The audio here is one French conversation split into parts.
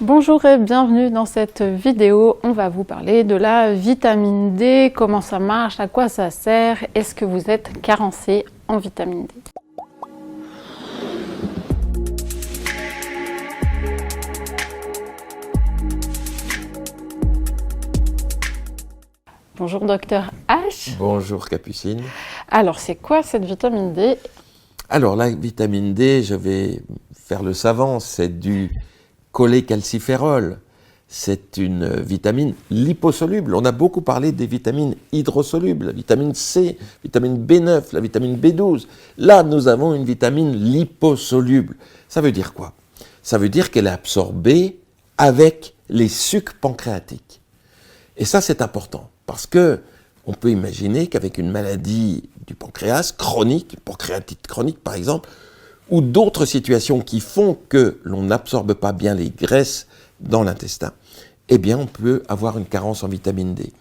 Bonjour et bienvenue dans cette vidéo. On va vous parler de la vitamine D, comment ça marche, à quoi ça sert, est-ce que vous êtes carencé en vitamine D? Bonjour docteur H. Bonjour Capucine. Alors c'est quoi cette vitamine D? Alors la vitamine D, je vais faire le savant, c'est du cholécalciférol. C'est une vitamine liposoluble. On a beaucoup parlé des vitamines hydrosolubles, la vitamine C, vitamine B9, la vitamine B12. Là, nous avons une vitamine liposoluble. Ça veut dire quoi? Ça veut dire qu'elle est absorbée avec les sucs pancréatiques. Et ça, c'est important, parce que on peut imaginer qu'avec une maladie du pancréas chronique, pancréatite chronique par exemple, ou d'autres situations qui font que l'on n'absorbe pas bien les graisses dans l'intestin, eh bien on peut avoir une carence en vitamine D.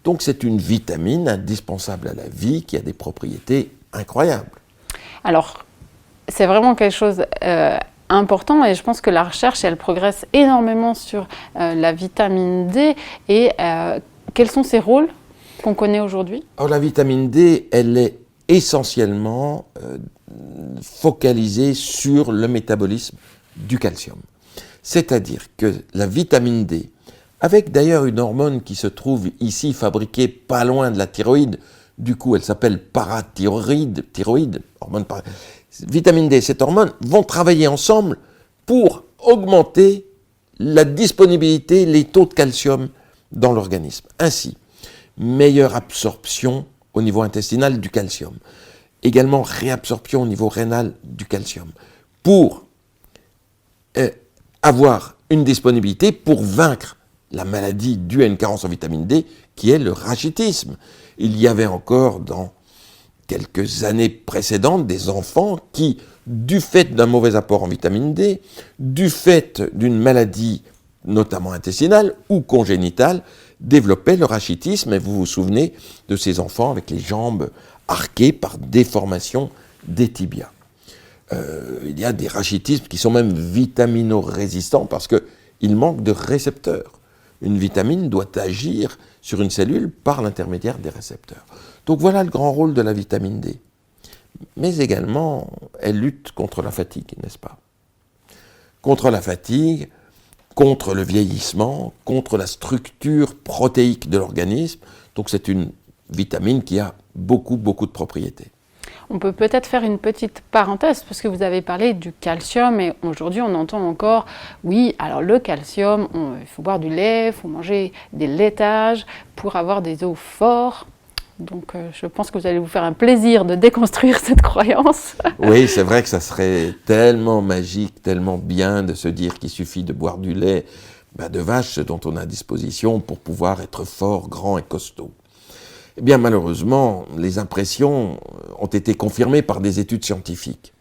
Donc c'est une vitamine indispensable à la vie qui a des propriétés incroyables. Alors, c'est vraiment quelque chose important et je pense que la recherche, elle progresse énormément sur la vitamine D et quels sont ses rôles qu'on connaît aujourd'hui? Alors la vitamine D, elle est essentiellement focalisée sur le métabolisme du calcium. C'est-à-dire que la vitamine D, avec d'ailleurs une hormone qui se trouve ici fabriquée pas loin de la thyroïde, du coup elle s'appelle parathyroïde, vitamine D et cette hormone vont travailler ensemble pour augmenter la disponibilité, les taux de calcium dans l'organisme. Ainsi, meilleure absorption au niveau intestinal du calcium, également réabsorption au niveau rénal du calcium, pour avoir une disponibilité pour vaincre la maladie due à une carence en vitamine D, qui est le rachitisme. Il y avait encore dans quelques années précédentes des enfants qui, du fait d'un mauvais apport en vitamine D, du fait d'une maladie notamment intestinale ou congénitale, développaient le rachitisme. Et vous vous souvenez de ces enfants avec les jambes arquées par déformation des tibias. Il y a des rachitismes qui sont même vitaminорésistants parce qu'il manque de récepteurs. Une vitamine doit agir sur une cellule par l'intermédiaire des récepteurs. Donc voilà le grand rôle de la vitamine D. Mais également, elle lutte contre la fatigue, n'est-ce pas? Contre la fatigue, contre le vieillissement, contre la structure protéique de l'organisme. Donc c'est une vitamine qui a beaucoup de propriétés. On peut peut-être faire une petite parenthèse, parce que vous avez parlé du calcium, et aujourd'hui on entend encore, oui, alors le calcium, il faut boire du lait, il faut manger des laitages pour avoir des os forts. Donc je pense que vous allez vous faire un plaisir de déconstruire cette croyance. Oui, c'est vrai que ça serait tellement magique, tellement bien de se dire qu'il suffit de boire du lait de vache dont on a à disposition pour pouvoir être fort, grand et costaud. Eh bien, malheureusement, les impressions ont été confirmées par des études scientifiques.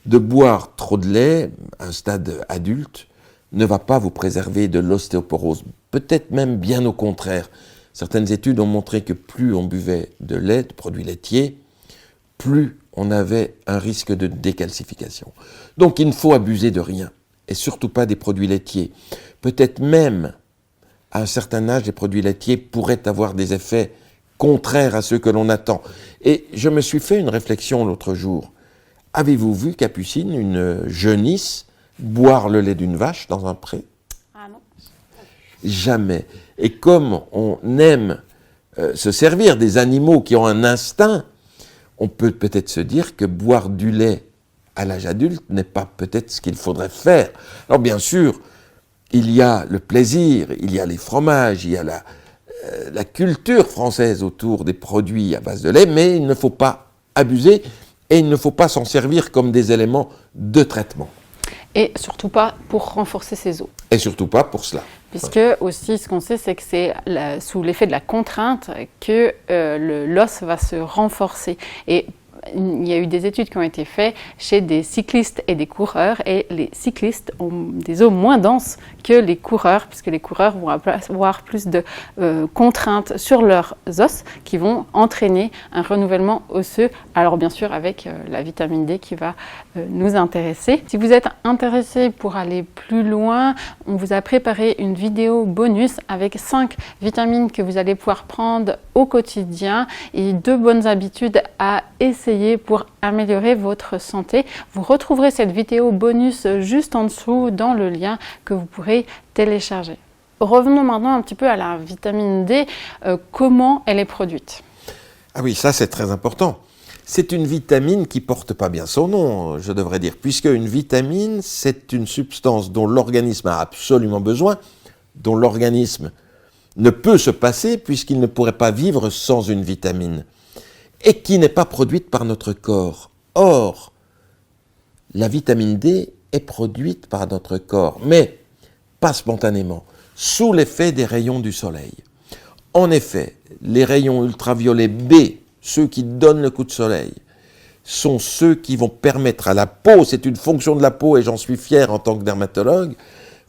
De boire trop de lait à un stade adulte ne va pas vous préserver de l'ostéoporose. Peut-être même bien au contraire. Certaines études ont montré que plus on buvait de lait, de produits laitiers, plus on avait un risque de décalcification. Donc, il ne faut abuser de rien, et surtout pas des produits laitiers. Peut-être même, à un certain âge, les produits laitiers pourraient avoir des effets contraire à ceux que l'on attend. Et je me suis fait une réflexion l'autre jour. Avez-vous vu, Capucine, une jeunisse boire le lait d'une vache dans un pré? Ah non. Jamais. Et comme on aime se servir des animaux qui ont un instinct, on peut peut-être se dire que boire du lait à l'âge adulte n'est pas peut-être ce qu'il faudrait faire. Alors bien sûr, il y a le plaisir, il y a les fromages, il y a la culture française autour des produits à base de lait, mais il ne faut pas abuser et il ne faut pas s'en servir comme des éléments de traitement. Et surtout pas pour renforcer ses os. Et surtout pas pour cela. Puisque aussi ce qu'on sait, c'est que c'est sous l'effet de la contrainte que l'os va se renforcer. Et il y a eu des études qui ont été faites chez des cyclistes et des coureurs, et les cyclistes ont des os moins denses que les coureurs, puisque les coureurs vont avoir plus de contraintes sur leurs os qui vont entraîner un renouvellement osseux, alors bien sûr avec la vitamine D qui va nous intéresser. Si vous êtes intéressé pour aller plus loin, on vous a préparé une vidéo bonus avec 5 vitamines que vous allez pouvoir prendre au quotidien et 2 bonnes habitudes à essayer pour améliorer votre santé. Vous retrouverez cette vidéo bonus juste en dessous dans le lien que vous pourrez télécharger. Revenons maintenant un petit peu à la vitamine D. Comment elle est produite? Ah oui, ça c'est très important. C'est une vitamine qui porte pas bien son nom, je devrais dire, puisque une vitamine, c'est une substance dont l'organisme a absolument besoin, dont l'organisme ne peut se passer puisqu'il ne pourrait pas vivre sans une vitamine, et qui n'est pas produite par notre corps. Or, la vitamine D est produite par notre corps, mais pas spontanément, sous l'effet des rayons du soleil. En effet, les rayons ultraviolets B, ceux qui donnent le coup de soleil, sont ceux qui vont permettre à la peau, c'est une fonction de la peau et j'en suis fier en tant que dermatologue,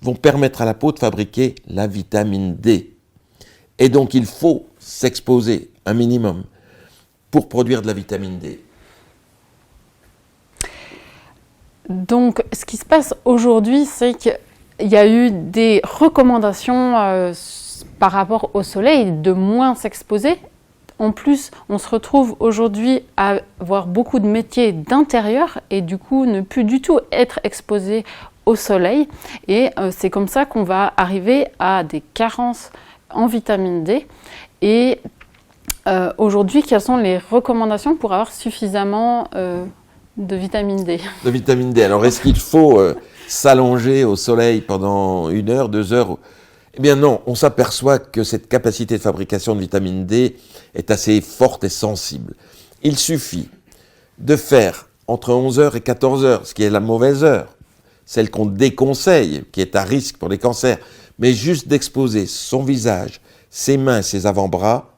vont permettre à la peau de fabriquer la vitamine D. Et donc il faut s'exposer un minimum pour produire de la vitamine D. Donc ce qui se passe aujourd'hui, c'est qu'il y a eu des recommandations par rapport au soleil de moins s'exposer. En plus, on se retrouve aujourd'hui à avoir beaucoup de métiers d'intérieur et du coup ne plus du tout être exposé au soleil. Et c'est comme ça qu'on va arriver à des carences en vitamine D. Et aujourd'hui, quelles sont les recommandations pour avoir suffisamment de vitamine D? De vitamine D. Alors, est-ce qu'il faut s'allonger au soleil pendant 1 heure, 2 heures? Eh bien non, on s'aperçoit que cette capacité de fabrication de vitamine D est assez forte et sensible. Il suffit de faire entre 11h et 14h, ce qui est la mauvaise heure, celle qu'on déconseille, qui est à risque pour les cancers, mais juste d'exposer son visage, ses mains, ses avant-bras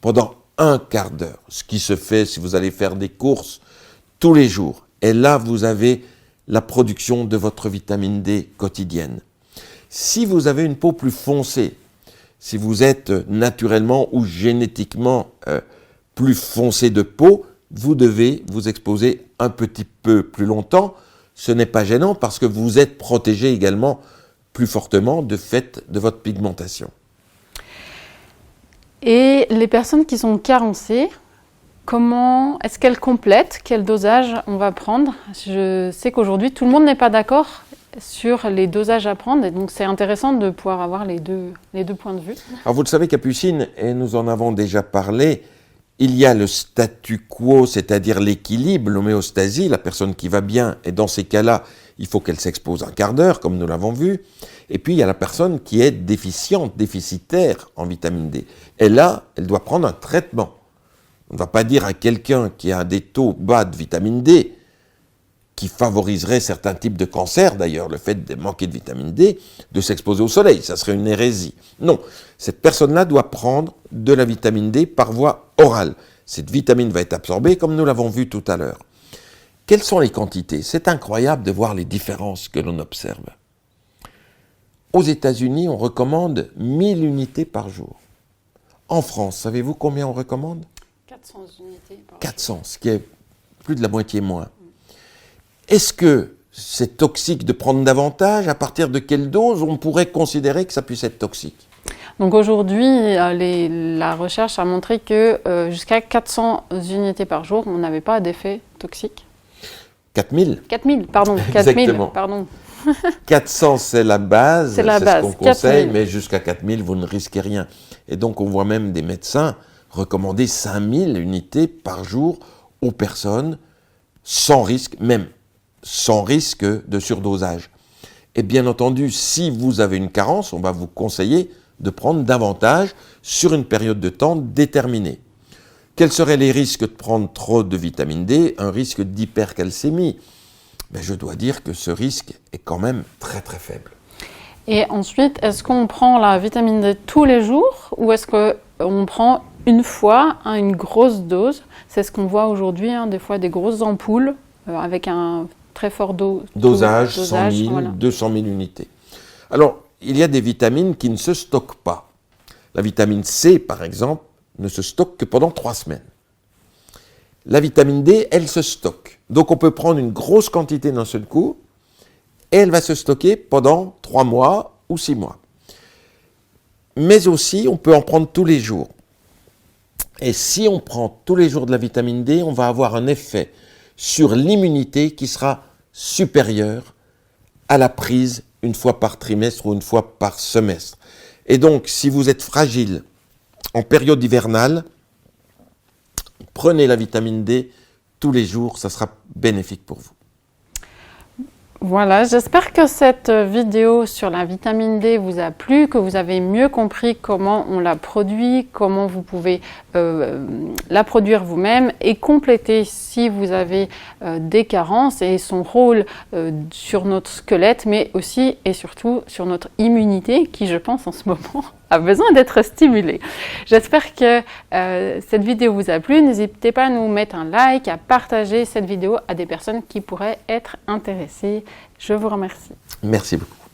pendant 1/4 d'heure, ce qui se fait si vous allez faire des courses tous les jours. Et là, vous avez la production de votre vitamine D quotidienne. Si vous avez une peau plus foncée, si vous êtes naturellement ou génétiquement plus foncé de peau, vous devez vous exposer un petit peu plus longtemps. Ce n'est pas gênant parce que vous êtes protégé également plus fortement de fait de votre pigmentation. Et les personnes qui sont carencées, comment est-ce qu'elles complètent? Quel dosage on va prendre? Je sais qu'aujourd'hui, tout le monde n'est pas d'accord sur les dosages à prendre, et donc c'est intéressant de pouvoir avoir les deux points de vue. Alors vous le savez, Capucine, et nous en avons déjà parlé, il y a le statu quo, c'est-à-dire l'équilibre, l'homéostasie, la personne qui va bien, et dans ces cas-là, il faut qu'elle s'expose 1/4 d'heure, comme nous l'avons vu, et puis il y a la personne qui est déficiente, déficitaire en vitamine D. Et là, elle doit prendre un traitement. On ne va pas dire à quelqu'un qui a des taux bas de vitamine D, qui favoriserait certains types de cancers, d'ailleurs, le fait de manquer de vitamine D, de s'exposer au soleil. Ça serait une hérésie. Non, cette personne-là doit prendre de la vitamine D par voie orale. Cette vitamine va être absorbée, comme nous l'avons vu tout à l'heure. Quelles sont les quantités? C'est incroyable de voir les différences que l'on observe. Aux États-Unis, on recommande 1000 unités par jour. En France, savez-vous combien on recommande? 400 unités par jour. 400, ce qui est plus de la moitié moins. Est-ce que c'est toxique de prendre davantage? À partir de quelle dose on pourrait considérer que ça puisse être toxique? Donc aujourd'hui, la recherche a montré que jusqu'à 400 unités par jour, on n'avait pas d'effet toxique. 4000? 4000, pardon. 4000, pardon. 400, c'est la base, c'est ce qu'on conseille, 4000. mais jusqu'à 4000, vous ne risquez rien. Et donc, on voit même des médecins recommander 5000 unités par jour aux personnes sans risque, même sans risque de surdosage. Et bien entendu, si vous avez une carence, on va vous conseiller de prendre davantage sur une période de temps déterminée. Quels seraient les risques de prendre trop de vitamine D? Un risque d'hypercalcémie. Mais je dois dire que ce risque est quand même très très faible. Et ensuite, est-ce qu'on prend la vitamine D tous les jours ou est-ce qu'on prend une fois, hein, une grosse dose. C'est ce qu'on voit aujourd'hui, hein, des fois des grosses ampoules avec un très fort dosage, 100 000, voilà. 200 000 unités. Alors, il y a des vitamines qui ne se stockent pas. La vitamine C, par exemple, ne se stocke que pendant 3 semaines. La vitamine D, elle se stocke. Donc, on peut prendre une grosse quantité d'un seul coup et elle va se stocker pendant 3 mois ou 6 mois. Mais aussi, on peut en prendre tous les jours. Et si on prend tous les jours de la vitamine D, on va avoir un effet sur l'immunité qui sera supérieur à la prise une fois par trimestre ou une fois par semestre. Et donc, si vous êtes fragile en période hivernale, prenez la vitamine D tous les jours, ça sera bénéfique pour vous. Voilà, j'espère que cette vidéo sur la vitamine D vous a plu, que vous avez mieux compris comment on la produit, comment vous pouvez la produire vous-même et compléter si vous avez des carences et son rôle sur notre squelette, mais aussi et surtout sur notre immunité qui, je pense, en ce moment a besoin d'être stimulée. J'espère que cette vidéo vous a plu. N'hésitez pas à nous mettre un like, à partager cette vidéo à des personnes qui pourraient être intéressées. Je vous remercie. Merci beaucoup.